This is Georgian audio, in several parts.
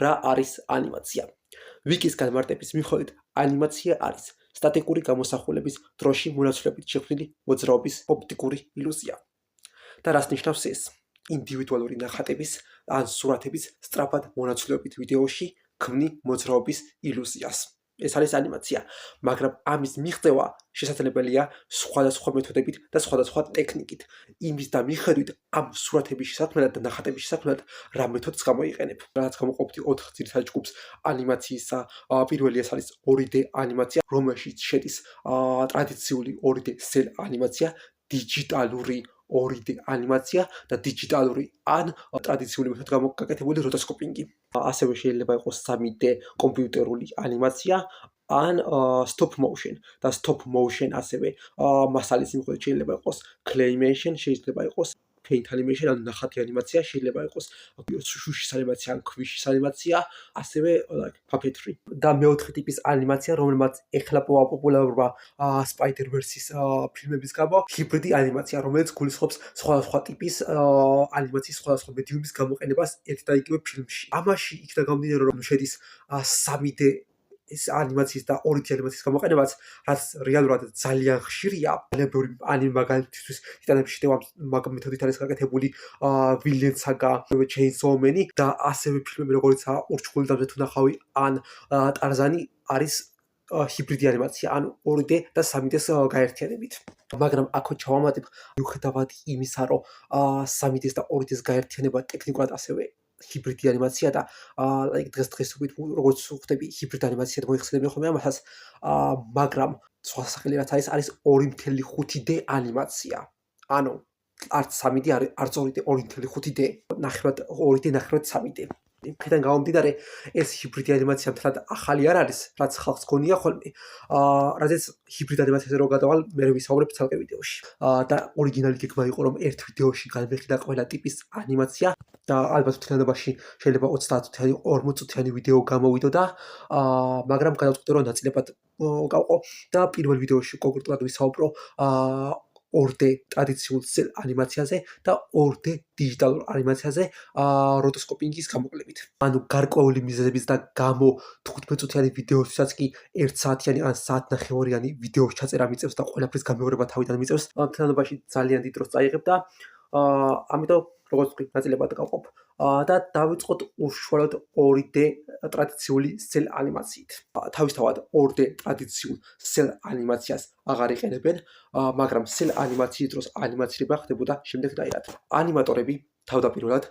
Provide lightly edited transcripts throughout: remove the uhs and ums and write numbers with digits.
რა არის ანიმაცია? ვიკის განმარტების მიხედვით, ანიმაცია არის სტატიკური გამოსახულების დროში მონაცვლეობით შექმნილი მოძრაობის ოპტიკური ილუზია. და რას ნიშნავს ეს? ინდივიდუალური ნახატების ან სურათების სწრაფად მონაცვლეობით ვიდეოში ქმნი მოძრაობის ილუზიას. ეს არის ანიმაცია, მაგრამ ამის მიღწევა შესაძლებელია სხვადასხვა მეთოდებით და სხვადასხვა ტექნიკით. იმის და მიხედვით ამ სურათების შესაქმნელად და ნახატების შესაქმნელად რა მეთოდს გამოიყენებ. რაც გამოყოფდი 4 ძირითად ჯგუფს ანიმაციისა. პირველი ეს არის 2D ანიმაცია, რომელშიც შედის ტრადიციული 2D cel ანიმაცია, დიჯიტალური 2D ანიმაცია და დიჯიტალური ან ტრადიციული მეთოდით გამოკეთებული როტოსკოპინგი. ასევე შეიძლება იყოს 3D კომპიუტერული ანიმაცია ან stop motion და stop motion ასევე მასალის მიხედვით შეიძლება იყოს claymation, შეიძლება იყოს paint animation ან ნახატი ანიმაცია, შეიძლება იყოს შუშის ანიმაცია ან ქვიშის ანიმაცია, ასევე puppetry. და მეოთხე ტიპის ანიმაცია, რომელმაც ეხლა პოპულარობა Spider-Verse-ის ფილმების გამო, ჰიბრიდი ანიმაცია, რომელიც გულისხმობს სხვადასხვა ტიპის ანიმაციის სხვადასხვა მედიუმის გამოყენებას ერთ და იგივე ფილმში. ამაში იქნა გამომდინარე, რომ შედის 3D ეს ანიმაციის და 2D ანიმაციის გამოყენებაც, რაც რეალურად ძალიან ხშირია. ბევრი ანიმე მაგალითისთვის იტანებში მეთოდით არის გაკეთებული Vinland Saga, Chainsaw Man და ასევე ფილმები როგორიცაა ურჩხული და მზეთუნახავი ან ტარზანი არის ჰიბრიდი ანიმაცია, ანუ 2D და 3D-ს გაერთიანებით. მაგრამ აქ ჩავამატებ, მიუხედავად იმისა, რომ 3D-ს და 2D-ს გაერთიანება ტექნიკურად ასევე ჰიბრიდი ანიმაცია და დღესდღეობით როგორც ვხვდები ჰიბრიდ ანიმაციად მოიხსენებენ ხოლმე ამასაც, მაგრამ სხვა სახელი რაც არის 2.5D ანიმაცია. ანუ არც 3D არც 2D, 2.5D, ნახევრად 2D, ნახევრად 3D. იქიდან გამომდინარე, ეს ჰიბრიდი ანიმაცია მთლად ახალი არ არის, რაც ხალხს გონია ხოლმე. რადგან ჰიბრიდ ანიმაციაზე რო გადავალ, მე ვისაუბრებ ცალკე ვიდეოში. და ორიგინალი გეგმა იყო, რომ ერთ ვიდეოში განვიხილდა ყველა ტიპის ანიმაცია და ალბათ მთლიანობაში შეიძლება 30 წუთიანი, 40 წუთიანი ვიდეო გამოვიდოდა, მაგრამ გადავწყვიტე, რომ ნაწილებად გავყო და პირველ ვიდეოში კონკრეტულად ვისაუბრო 2D ტრადიციულ cel ანიმაციაზე და 2D დიჯიტალურ ანიმაციაზე როტოსკოპინგის გამოყენებით. ანუ გარკვეული მიზეზების და გამო 15 წუთიანი ვიდეოსთვისაც კი 1 საათიანი ან საათნახევრიანი ვიდეოს ჩაწერა მიწევს და ყველაფრის გამეორება თავიდან მიწევს. მთლიანობაში ძალიან დიდ დროს წაიღებ და ამიტომ როგორც ვთქვი, ნაწილებად გავყოფ და დავიწყოთ უშუალოდ 2D ტრადიციული cel ანიმაციით. თავისთავად 2D ტრადიციულ cel ანიმაციას აღარ იყენებენ, მაგრამ cel ანიმაციის დროს ანიმაცირება ხდებოდა შემდეგნაირად. ანიმატორები თავდაპირველად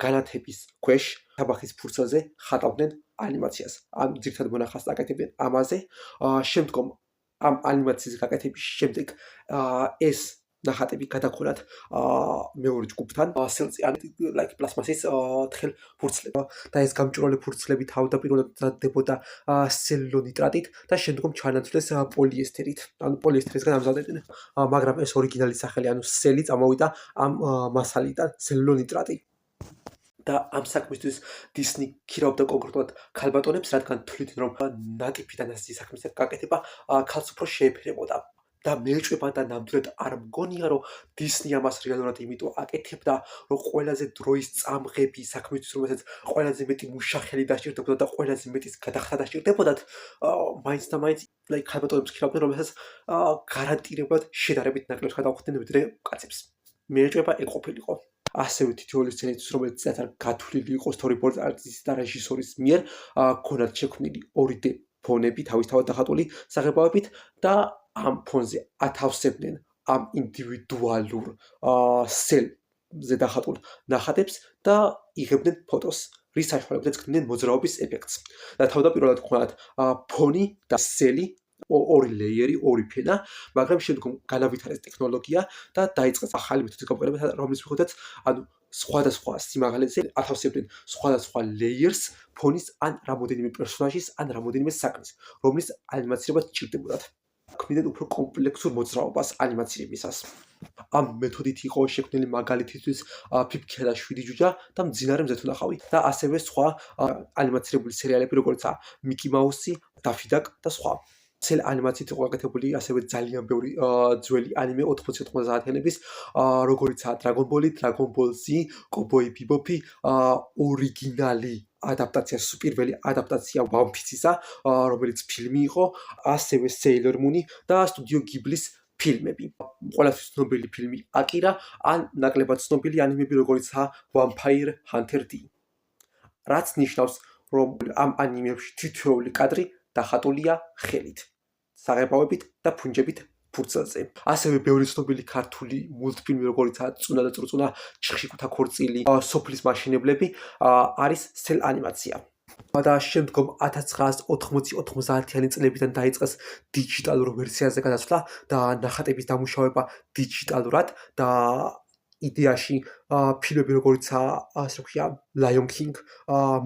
განათების ქვეშ თაბახის ფურცელზე ხატავდნენ ანიმაციას. ან ძირითად მონახაზს აკეთებდნენ ამაზე. შემდგომ ამ ანიმაციის გაკეთების შემდეგ ეს ნახატები გადაგხურათ მეორე ჯგუფთან სელზე ან პლასმასის თხელ ფურცლები და ეს გამჭვირვალე ფურცლები თავდაპირველად მზადდებოდა სელულონიტრატით და შემდგომ ჩაანაცვლეს პოლიესტერით. ანუ პოლიესტერისგან ამზადებდნენ, მაგრამ ეს ორიგინალი სახელი, ანუ სელი წამოვიდა ამ მასალიდან, სელულონიტრატი. და ამ საქმისთვის დისნი ქირავდა კონკრეტულად ქალბატონებს, რადგან თვლიდნენ, რომ ნატიფიდან ასეთი საქმის გაკეთება ქალს უფრო შეეფერებოდა. და მეეჭვება და ნამდვილად არ მგონია, რომ დისნი ამას რეალურად იმიტომ აკეთებდა, რომ ყველაზე დროის წამღები საქმისთვის, რომელსაც ყველაზე მეტი მუშახელი დასჭირდებოდა და ყველაზე მეტის გადახდა დასჭირდებოდათ, მაინც და მაინც ქალბატონებს ქირავდნენ, რომელსაც გარანტირებად შედარებით ნაკლებს გადავხდნენ ვიდრე კაცებს. მეეჭვება ეგ ყოფილიყო. ასევე თითოეული სცენისთვის, რომელიც გათვლილი იყო სტორიბორდ არტისტის და რეჟისორის მიერ, ქონათ შექმნილი 2D ფონები თავისთავად დახატული საღებავებით და ამ ფონზე ათავსებდნენ ამ ინდივიდუალურ cel-ზე დახატულ ნახატებს და იღებდნენ ფოტოს, რის საშუალებითაც ქმნიდნენ მოძრაობის ეფექტს. და თავდაპირველად ჰქონდათ ფონი და cel-ი, ორი ლეიერი, ორი ფენა, მაგრამ შემდგომ განავითარეს ტექნოლოგია და დაიწყეს ახალი მეთოდის გამოყენება, რომლის მიხედვითაც ანუ სხვადასხვა სიმაღლეზე ათავსებდნენ სხვადასხვა layers ფონის ან რამოდენიმე პერსონაჟის ან რამოდენიმე საქმის, რომლის ანიმაცირება სჭირდებოდათ. ქმნიდნენ უფრო კომპლექსურ მოძრაობას ანიმაცირებისას. ამ მეთოდით იყო შექმნილი მაგალითისთვის ფიფქია და 7 ჯუჯა და მძინარე მზეთუნახავი და ასევე სხვა ანიმაცირებული სერიალები, როგორიცაა მიკი მაუსი, დაფი დაკ და სხვა. ცელ ანიმაციით იყო გაკეთებული ასევე ძალიან ბევრი ძველი ანიმე 80-90-იანების, როგორიცაა Dragon Ball, Dragon Ball Z, Cowboy Bebop, ორიგინალი ადაპტაცია, პირველი ადაპტაცია One Piece-ისა, რომელიც ფილმი იყო, ასევე Sailor Moon და სტუდიო Ghibli-ს ფილმები. ყველასთვის ცნობილი ფილმი Akira, ან ნაკლებად ცნობილი ანიმები, როგორიცაა Vampire Hunter D. რაც ნიშნავს, რომ ამ ანიმებში თითოეული კადრი დახატულია ხელით, საღებავებით და ფუნჯებით ფურცელზე. ასევე ბევრი ცნობილი ქართული მულტფილმი, როგორიცაა წუნა და წურწუნა, ჩიხშიქუთა ქორწილი, სოფლის მაშინებლები, არის ცელ ანიმაცია. და შემდგომ 1980-90-იანი წლებიდან დაიწყეს დიჯიტალურ ვერსიაზე გადასვლა და ნახატების დამუშავება დიჯიტალურად და იდეაში ფილმები როგორიცაა ასე ვქვია Lion King,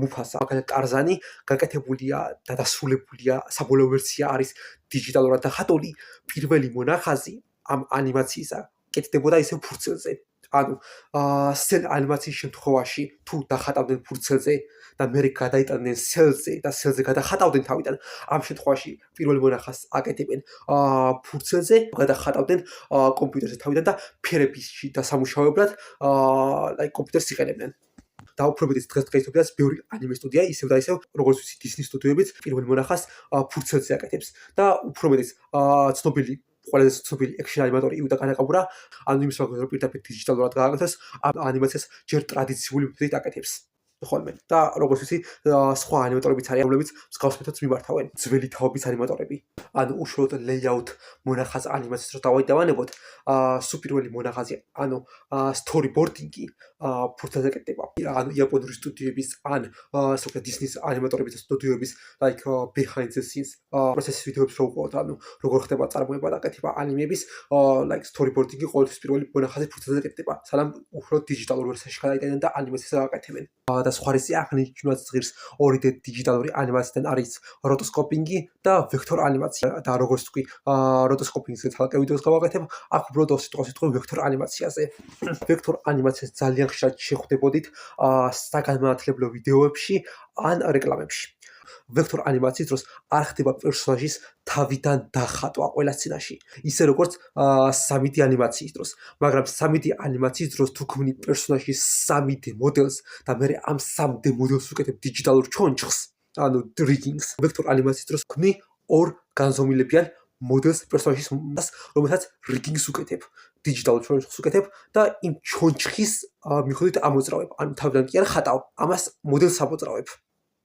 Mufasa, Tarzani გაკეთებულია და დასრულებულია, საბოლოო ვერსია არის დიჯიტალურად დახატული. პირველი მონახაზი ამ ანიმაციისა კეთდებოდა ისევ ფურცელზე. ანუ სცენ ანიმაციის შემთხვევაში თუ დახატავდნენ ფურცელზე და მერე გადაიტანდნენ სელზე და სელზე გადახატავდნენ თავიდან, ამ შემთხვევაში პირველ მონახაზს აკეთებენ ფურცელზე, გადახატავდნენ კომპიუტერზე თავიდან და ფერებში დასამუშავებლად კომპიუტერს იყენებდნენ. და უფრო მეტიც დღესდღეობით ბევრი ანიმე სტუდია ისევ და ისევ, როგორც ვიცი, Disney სტუდიოებიც პირველ მონახაზს ფურცელზე აკეთებს და უფრო მეტიც ცნობილი ყველაზე ცნობილი ექშენ ანიმატორი იუდა კანაკამურა, ანუ იმის მაგალითად რომ პირდაპირ დიჯიტალურად გააკეთოს, ამ ანიმაციას ჯერ ტრადიციული მეთოდით აკეთებს. ხოლმე და როგორც ვიცი, სხვა ანიმატორებიც არიან, რომლებიც მსგავს მეთოდს მიმართავენ, ძველი თაობის ანიმატორები. ანუ უშუალოდ layout მონახაზ ანიმაციას რო დავანებოთ, სუპირველი მონახაზი, ანუ storyboarding-ი ფურცელზე კეთდება. ანუ იაპონური სტუდიოების ან ასე ვთქვათ Disney-ის ანიმატორების და სტუდიოების like behind the scenes პროცესის ვიდეოებს რო უყუროთ, ანუ როგორ ხდება წარმოება და კეთება ანიმების, like storyboarding-ი ყოველთვის პირველი მონახაზი ფურცელზე კეთდება, სანამ უფრო დიჯიტალურ ვერსიაში გადაიტანენ და ანიმაციას გააკეთებენ. და სხვა რისი აღნიშნულაც ღირს 2D დიჯიტალური ანიმაციიდან არის როტოსკოპინგი და ვექტორ ანიმაცია. და როგორც თქვი, როტოსკოპინგზე თალკე ვიდეოს გავაკეთებ, აქ უბრალოდ სიტყვასიტყვი ვექტორ ანიმაციაზე. ვექტორ ანიმაციას ძალიან ხშირად შეხვდებოდით საგანმანათლებლო ვიდეოებში ან რეკლამებში. ვექტორ ანიმაციის დროს არ ხდება პერსონაჟის თავიდან დახატვა ყველა სცენაში, ისე როგორც 3D ანიმაციის დროს, მაგრამ 3D ანიმაციის დროს თუ ქმნი პერსონაჟის 3D მოდელს და მე ამ 3D მოდელს ვუკეთებ დიჯიტალურ ჩონჩხს, ანუ rigging-ს, ვექტორ ანიმაციის დროს ქმნი ორ განზომილებიან მოდელს პერსონაჟის, რომელსაც rigging-ს უკეთებ, დიჯიტალურ ჩონჩხს უკეთებ და იმ ჩონჩხის მიხედვით ამოძრავებ, ანუ თავიდან კი არ ხატავ, ამას მოდელს ამოძრავებ.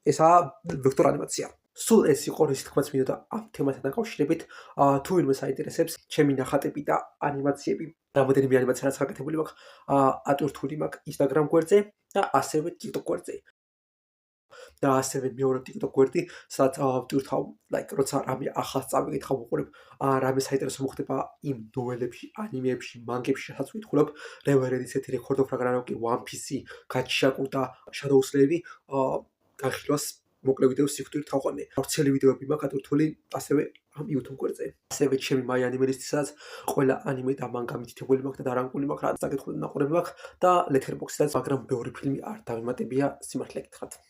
ესაა ვექტორ ანიმაცია. სულ ეს იყო რისი თქმაც მინდოდა ამ თემასთან დაკავშირებით. თუ ვინმე საინტერესებს ჩემი ნახატები და ანიმაციები, რამოდენიმე ანიმაცია რაც გაკეთებული მაქვს, ატვირთული მაქვს Instagram გვერდზე და ასევე TikTok გვერდზე. და ასევე მეორე TikTok გვერდი, სადაც ვტვირთავ, like როცა რამე ახალს წავიკითხავ, ვუყურებ, რამე საინტერესო მოხდება იმ ნოველებში, ანიმეებში, მანგებში, სადაც ვკითხულობ, Reverie ისეთი Record of Ragnarok, One Piece, Gachaku და Shadow Slave განხილვას მოკლე ვიდეოს სიკვდილით ხავყანე. ვრცელი ვიდეოები მაქვს ატვირთული ასევე ამ YouTube გვერდზე. ასევე ჩემი My Anime-ის, სადაც ყველა ანიმე და მანგა მითითებული მაქვს და დარანკული მაქვს, რაც დაგეთხოვდა ნაყურები მაქვს და Letterboxd-საც, მაგრამ ბევრი ფილმი არ დავიმატებია სიმართლე გითხრათ.